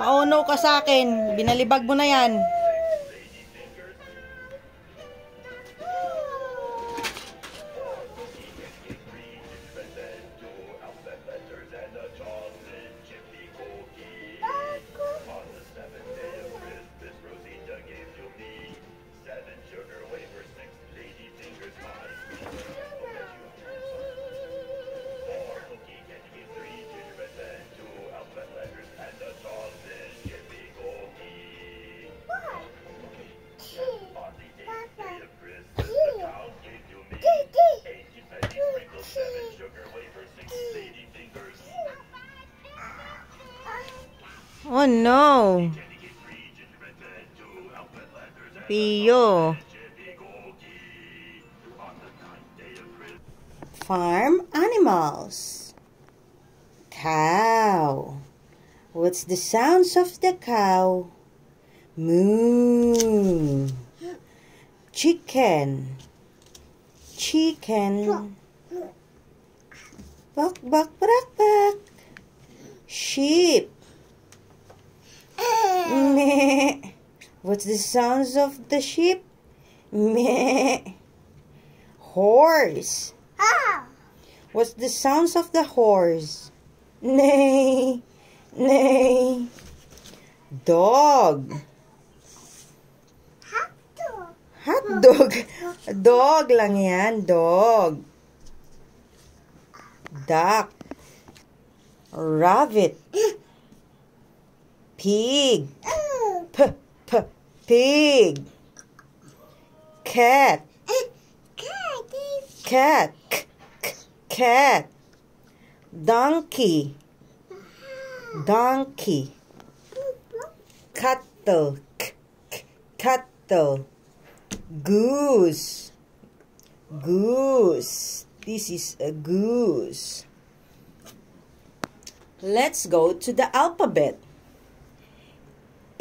Na-ono ka sa akin. Binalibag mo na yan. Oh no! Pio. Farm animals. Cow. What's the sounds of the cow? Moo. Chicken. Chicken. Buck, buck, buck, buck. Sheep. Meh. What's the sounds of the sheep? Meh. Horse. What's the sounds of the horse? Neigh. Neigh. Dog. Hot dog. Dog lang yan. Dog. Duck. Rabbit. Pig. Pig. Cat. Cat. Cat. Donkey. Donkey. Cattle. Cattle. Goose. Goose. This is a goose. Let's go to the alphabet.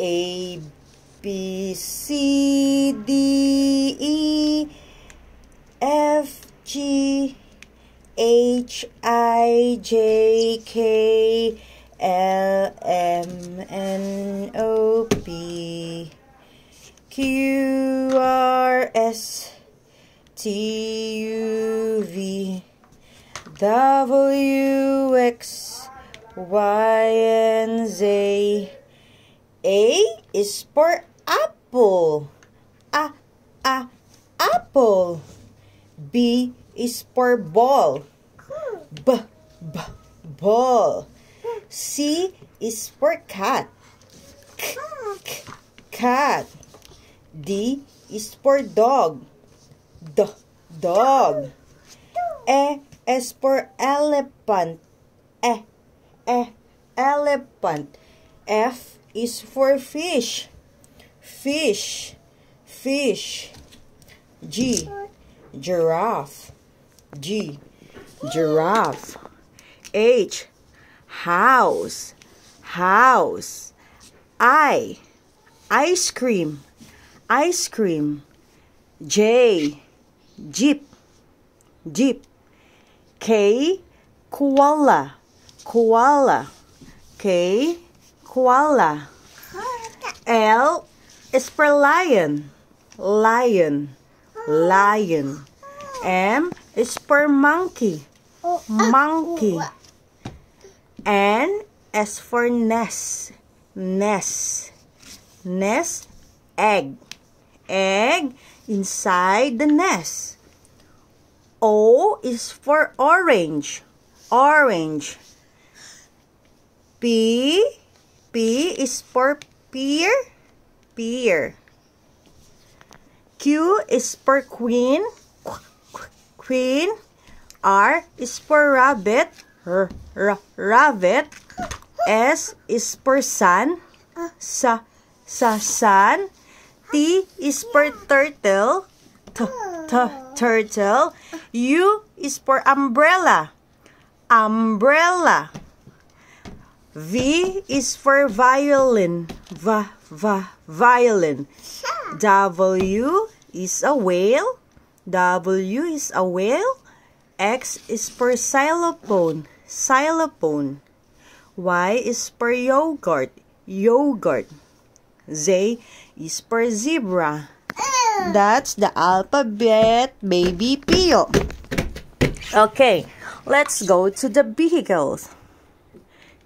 A, B, C, D, E, F, G, H, I, J, K, L, M, N, O, P, Q, R, S, T, U, V, W, X, Y, and Z. A is for apple. Apple. B is for ball. Ball. C is for cat. Cat. D is for dog. Dog. E is for elephant. Elephant. F is for fish. Fish. G, giraffe. Giraffe. H, house. I, ice cream. J, jeep. K, koala. K, koala. L is for lion. M is for monkey. N is for nest. Egg. Inside the nest. O is for orange. P is for pear. Q is for queen. R is for rabbit. S is for sun. Sun. T is for turtle. Turtle. U is for umbrella. V is for violin. Violin. W is a whale. X is for xylophone. Y is for yogurt. yogurt. Z is for zebra. That's the alphabet, baby Pio. Okay, let's go to the vehicles.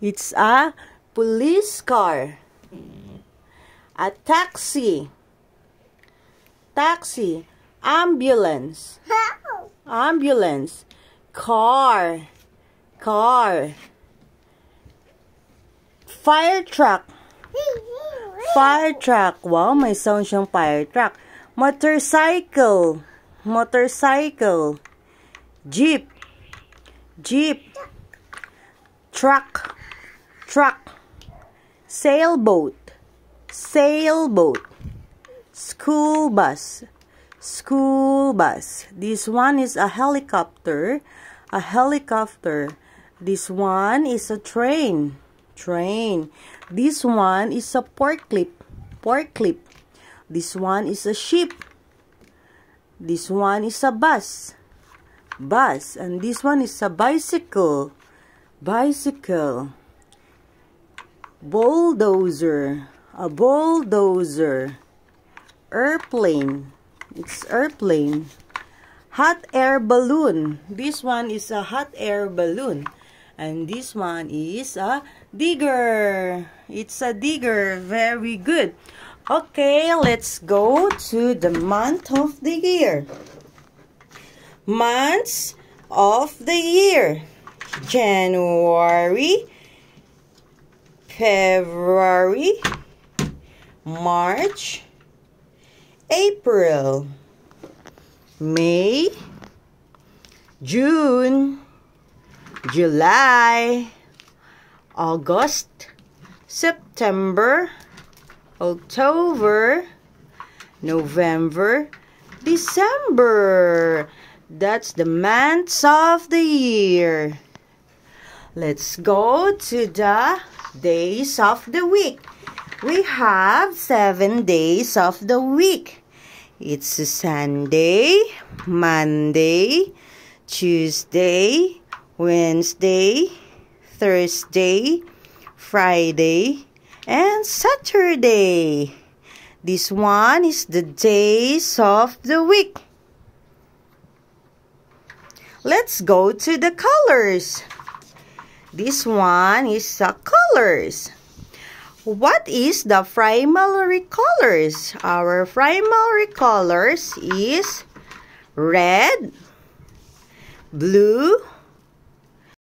It's a police car, a taxi, ambulance, car, fire truck. Wow, may sound siyang fire truck. Motorcycle, jeep, truck, sailboat, school bus. This one is a helicopter. This one is a train. This one is a pork clip. This one is a ship. This one is a bus. And this one is a bicycle. Bulldozer, a bulldozer. Airplane, it's airplane. Hot air balloon. This one is a hot air balloon. And this one is a digger. It's a digger. Very good. Okay, let's go to the month of the year. Months of the year. January, February, March, April, May, June, July, August, September, October, November, December. That's the months of the year. Let's go to the days of the week. We have 7 days of the week. It's Sunday, Monday, Tuesday, Wednesday, Thursday, Friday, and Saturday. This one is the days of the week. Let's go to the colors. This one is the colors. What is the primary colors? Our primary colors is red, blue,